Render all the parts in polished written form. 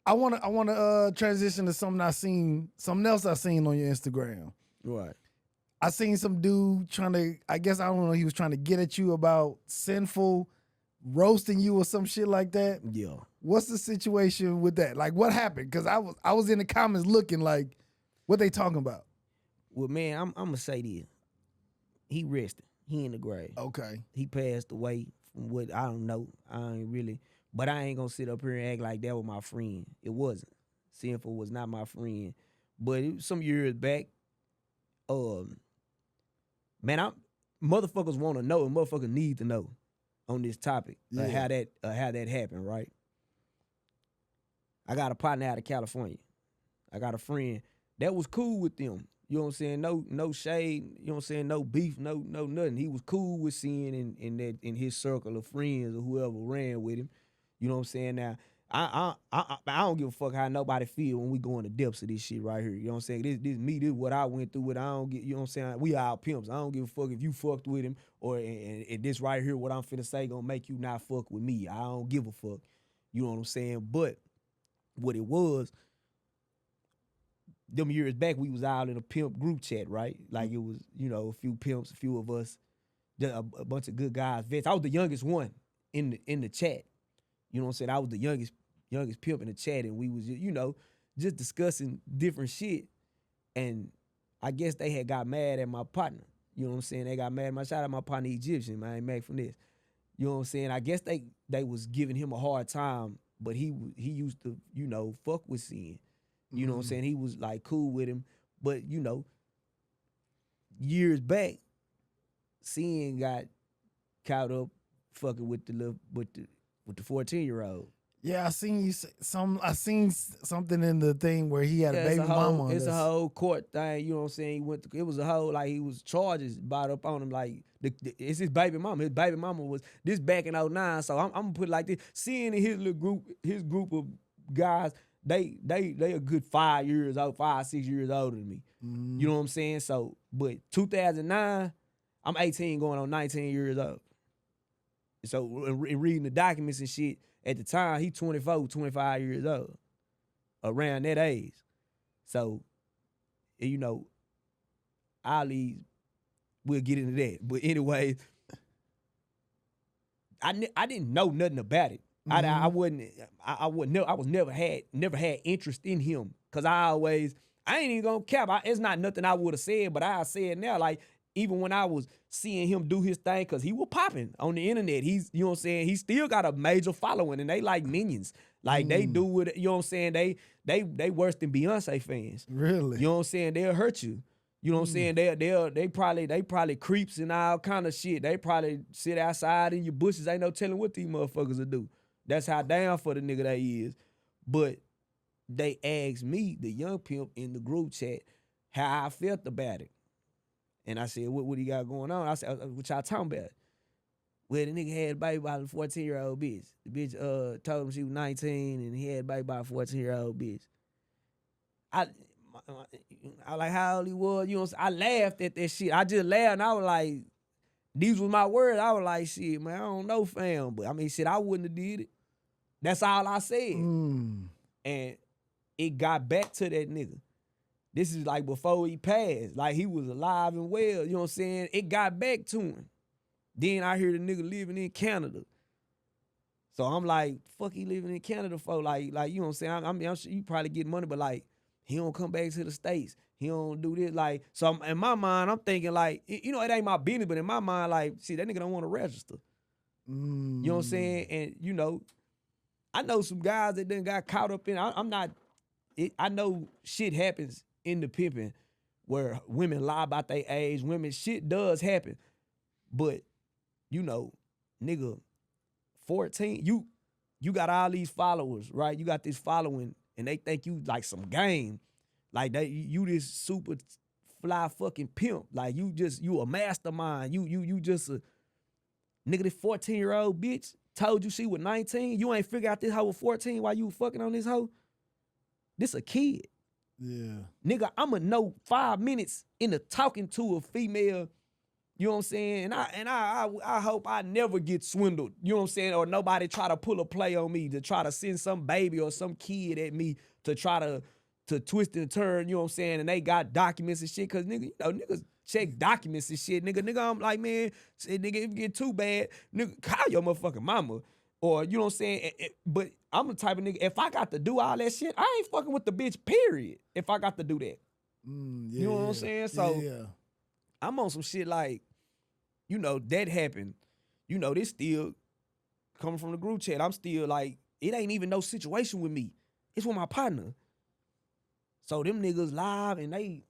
I wanna transition to something else I seen on your Instagram. Right. I seen some dude trying to, I guess I don't know, he was trying to get at you about Sinful roasting you or some shit like that. Yeah. What's the situation with that? Like, what happened? Because I was in the comments looking like, what they talking about? Well, man, I'm gonna say this. He rested. He in the grave. Okay. He passed away from what I don't know. I ain't really, but I ain't gonna sit up here and act like that was my friend. It wasn't. Sinful was not my friend. But it was some years back, man, motherfuckers want to know and motherfuckers need to know on this topic of how that happened, right? I got a partner out of California. I got a friend that was cool with them. You know what I'm saying? No shade. You know what I'm saying? No beef. No nothing. He was cool with seeing in his circle of friends or whoever ran with him. You know what I'm saying? Now I don't give a fuck how nobody feel when we go in the depths of this shit right here. You know what I'm saying? This me. This is what I went through with. I don't get. You know what I'm saying? We all pimps. I don't give a fuck if you fucked with him or and this right here. What I'm finna say gonna make you not fuck with me. I don't give a fuck. You know what I'm saying? But what it was. Them years back, we was out in a pimp group chat, right? Like it was, you know, a few pimps, a few of us, a bunch of good guys, vets. I was the youngest one in the chat. You know what I'm saying? I was the youngest pimp in the chat, and we was, you know, just discussing different shit. And I guess they had got mad at my partner. You know what I'm saying? They got mad at my shout out my partner Egyptian, man, Mac from this. You know what I'm saying? I guess they was giving him a hard time, but he used to, you know, fuck with Sin. You know what I'm saying? He was like cool with him. But, you know, years back, Sin got caught up fucking with the 14-year-old. Yeah, I seen you I seen something in the thing where he had a baby mama. It's a whole court thing, you know what I'm saying? It was a whole, like, he was charges brought up on him, like, it's his baby mama. His baby mama was this back in 2009, so I'm gonna put it like this. Seeing in his little group, his group of guys, they a good 5 years old, 6 years older than me. You know what I'm saying? So, but 2009, I'm 18 going on 19 years old. So, in reading the documents and shit, at the time, he 24, 25 years old, around that age. So, you know, we'll get into that. But anyway, I didn't know nothing about it. I was never had interest in him. Cause I ain't even gonna cap. It's not nothing I would have said, but I said now, like, even when I was seeing him do his thing, cause he was popping on the internet. He's, you know what I'm saying? He still got a major following and they like minions. Like they do it, you know what I'm saying? They worse than Beyonce fans. Really? You know what I'm saying? They'll hurt you. You know what I'm saying? They probably creeps and all kind of shit. They probably sit outside in your bushes. Ain't no telling what these motherfuckers will do. That's how down for the nigga they is. But they asked me, the young pimp in the group chat, how I felt about it. And I said, what he got going on? I said, what y'all talking about? Well, the nigga had a baby by a 14-year-old bitch. The bitch told him she was 19 and he had a baby by a 14-year-old bitch. I like how old he was. You know what I'm saying? I laughed at that shit. I just laughed and I was like, these was my words. I was like, shit, man, I don't know, fam. But I mean, shit, I wouldn't have did it. That's all I said. And it got back to that nigga. This is like before he passed. Like he was alive and well. You know what I'm saying? It got back to him. Then I hear the nigga living in Canada. So I'm like, fuck he living in Canada for? Like you know what I'm saying? I'm sure you probably get money, but like, he don't come back to the States. He don't do this. Like, so in my mind, I'm thinking like, you know, it ain't my business, but in my mind, like, see, that nigga don't want to register. You know what I'm saying? And, you know, I know some guys that done got caught up in, I know shit happens in the pimping where women lie about their age. Shit does happen. But, you know, nigga, 14, you got all these followers, right? You got this following and they think you like some game. Like you this super fly fucking pimp. Like you a mastermind. You just a nigga, this 14-year-old bitch told you she was 19. You ain't figure out this hoe was 14 while you fucking on this hoe. This a kid. Yeah. Nigga, I'ma know 5 minutes into talking to a female You know what I'm saying? And I hope I never get swindled. You know what I'm saying? Or nobody try to pull a play on me to try to send some baby or some kid at me to try to twist and turn, you know what I'm saying? And they got documents and shit, cause nigga, you know, niggas check documents and shit. Nigga, I'm like, man, say, nigga, if it get too bad, nigga, call your motherfucking mama. Or, you know what I'm saying? But I'm the type of nigga, if I got to do all that shit, I ain't fucking with the bitch, period. If I got to do that. Yeah, You know what I'm saying? So yeah. I'm on some shit like, you know, that happened. You know, this still coming from the group chat. I'm still like, it ain't even no situation with me. It's with my partner. So them niggas live and they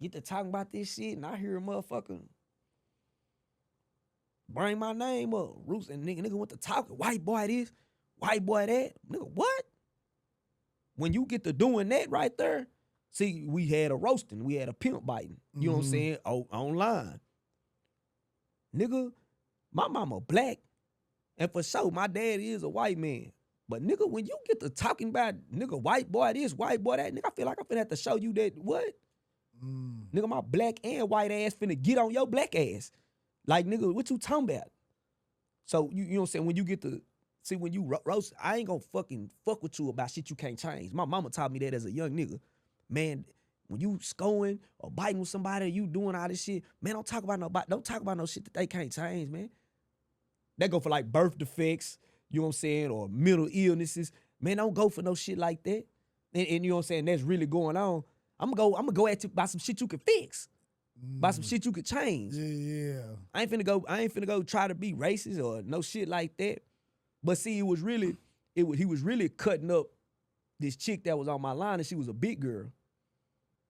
get to talking about this shit, and I hear a motherfucker bring my name up. Rooster and nigga went to talking. White boy this, white boy that. Nigga, what? When you get to doing that right there, see, we had a roasting, we had a pimp biting. You know what I'm saying? Online. Nigga, my mama black, and for sure, my dad is a white man. But nigga, when you get to talking about nigga white boy this, white boy that, nigga, I feel like I'm finna have to show you that what? Nigga, my black and white ass finna get on your black ass. Like, nigga, what you talking about? So, you know what I'm saying? When you get to, see, when you roast, I ain't gonna fucking fuck with you about shit you can't change. My mama taught me that as a young nigga. Man, when you scoring or biting with somebody, you doing all this shit, man, don't talk about no shit that they can't change, man. That go for like birth defects, you know what I'm saying, or mental illnesses. Man, don't go for no shit like that. And you know what I'm saying, that's really going on. I'm gonna go at you by some shit you can fix. By some shit you could change. Yeah. I ain't finna go try to be racist or no shit like that. But see, he was really cutting up this chick that was on my line, and she was a big girl.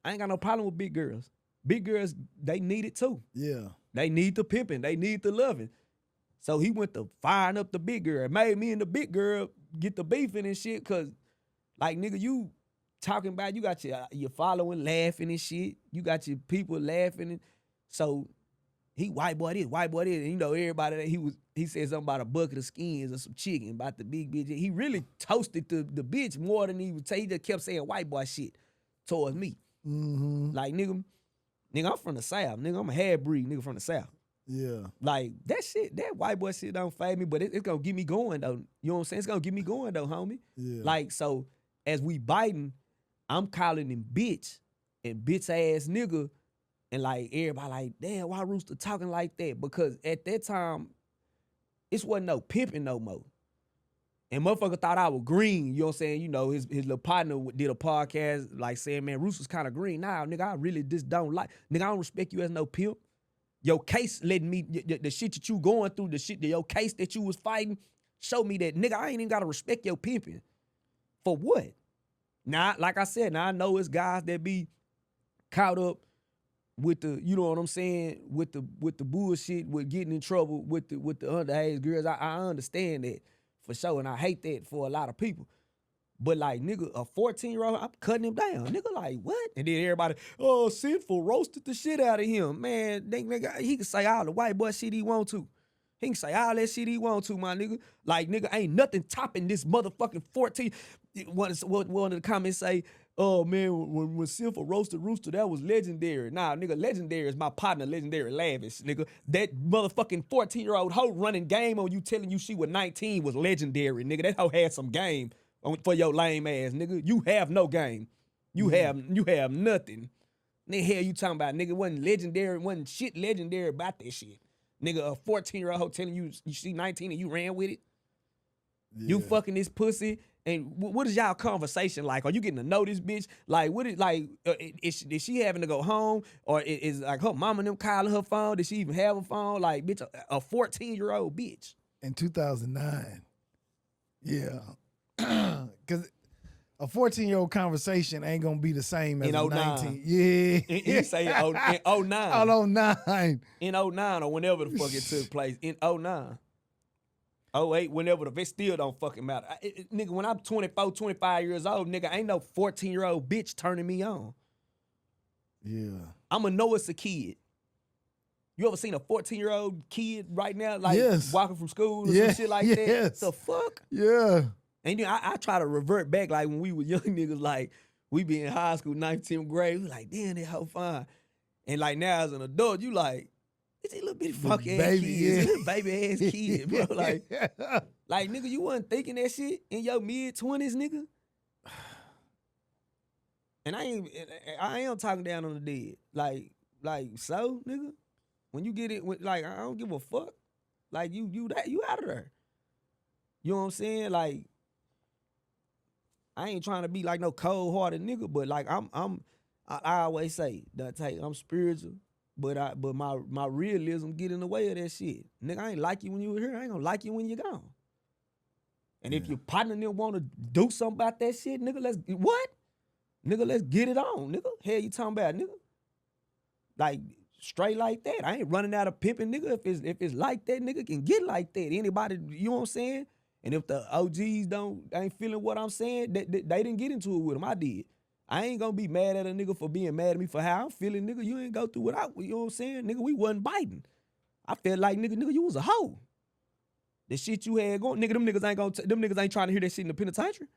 I ain't got no problem with big girls. Big girls, they need it too. Yeah. They need the pimping. They need the loving. So he went to firing up the big girl. It made me and the big girl get the beefing and shit, cause like, nigga, you talking about, you got your following laughing and shit. You got your people laughing. And so he white boy this. And you know, everybody that he said something about a bucket of skins or some chicken, about the big bitch. He really toasted the bitch more than he would say. He just kept saying white boy shit towards me. Like, nigga, I'm from the South. Nigga, I'm a half-breed nigga from the South. Yeah. Like, that shit, that white boy shit don't fade me, but it's gonna get me going, though. You know what I'm saying? It's gonna get me going, though, homie. Yeah. Like, so, as we biting, I'm calling him bitch and bitch-ass nigga, and, like, everybody like, damn, why Rooster talking like that? Because at that time, it wasn't no pimping no more. And motherfucker thought I was green, you know what I'm saying? You know, his little partner did a podcast, like, saying, man, Rooster's kind of green. Nah, nigga, I really just don't like, nigga, I don't respect you as no pimp. Your case letting me, the shit that you going through, your case that you was fighting, show me that, nigga, I ain't even gotta respect your pimping. For what? Now, like I said, now I know it's guys that be caught up with the, you know what I'm saying, with the bullshit, with getting in trouble with the underage girls. I understand that for sure, and I hate that for a lot of people. But like, nigga, a 14-year-old, I'm cutting him down. Nigga, like, what? And then everybody, oh, Sinful roasted the shit out of him. Man, nigga, he can say all the white boy shit he want to. He can say all that shit he want to, my nigga. Like, nigga, ain't nothing topping this motherfucking 14. One of the comments say, oh, man, when Sinful roasted Rooster, that was legendary. Nah, nigga, legendary is my partner, Legendary Lavish, nigga. That motherfucking 14-year-old hoe running game on you, telling you she was 19 was legendary, nigga. That hoe had some game for your lame ass, nigga. You have no game. You have nothing. The hell you talking about, nigga? Wasn't shit legendary about that shit. Nigga, a 14-year-old hoe telling you she 19 and you ran with it. Yeah. You fucking this pussy. And what is y'all conversation like? Are you getting to know this bitch? Like, is she having to go home? Or is like her mama and them calling her phone? Did she even have a phone? Like, bitch, a 14-year-old bitch. In 2009. Yeah. Because a 14-year-old conversation ain't going to be the same as a 19. Yeah. You say in 09. Oh, 09. In 09 or whenever the fuck it took place. In 09. 08, whenever it still don't fucking matter. Nigga, when I'm 24, 25 years old, nigga, ain't no 14-year-old bitch turning me on. Yeah. I'ma know it's a kid. You ever seen a 14-year-old kid right now, like walking from school or some shit like that? The fuck? Yeah. And then I try to revert back, like when we were young niggas, like we be in high school, 19th grade, we like, damn, that hoe fine. And like now as an adult, you like, It's a little bitty funky ass kid. It's a little baby ass kid, bro. Like, nigga, you wasn't thinking that shit in your mid-20s, nigga. And I am talking down on the dead. Like, so, nigga, when you get it, like, I don't give a fuck. Like, you out of there. You know what I'm saying? Like, I ain't trying to be like no cold-hearted nigga, but like I always say, I'm spiritual, but my realism get in the way of that shit. Nigga, I ain't like you when you were here. I ain't gonna like you when you're gone. And if your partner didn't want to do something about that shit, nigga, let's get it on, nigga. Hell you talking about, nigga? Like, straight like that. I ain't running out of pimping, nigga. If it's like that, nigga can get like that. Anybody, you know what I'm saying? And if the OGs ain't feeling what I'm saying, they didn't get into it with them. I did. I ain't gonna be mad at a nigga for being mad at me for how I'm feeling, nigga. You ain't go through what you know what I'm saying? Nigga, we wasn't biting. I felt like, nigga, you was a hoe. The shit you had going, nigga, them niggas ain't trying to hear that shit in the penitentiary.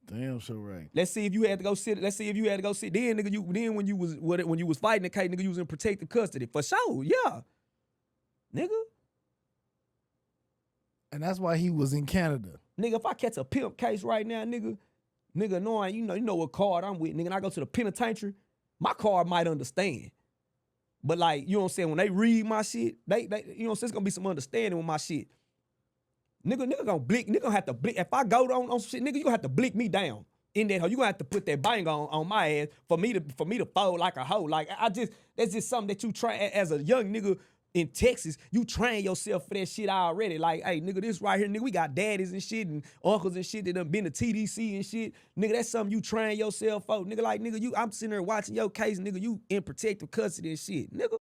Damn, so right. Let's see if you had to go sit. Then, nigga, when you was fighting the case, nigga, you was in protective custody. For sure, yeah. Nigga. And that's why he was in Canada. Nigga, if I catch a pimp case right now, nigga, knowing you know what card I'm with, nigga, and I go to the penitentiary, my card might understand. But like, you know what I'm saying, when they read my shit, they you know what I'm saying, there's gonna be some understanding with my shit. Nigga gonna blick, nigga gonna have to blick. If I go on shit, nigga, you gonna have to blick me down in that hoe. You gonna have to put that bang on my ass for me to fold like a hoe. Like, that's just something that you try as a young nigga in Texas, you train yourself for that shit already. Like, hey, nigga, this right here, nigga, we got daddies and shit and uncles and shit that done been to TDC and shit. Nigga, that's something you train yourself for. Nigga, like, nigga, I'm sitting there watching your case, nigga, you in protective custody and shit. Nigga.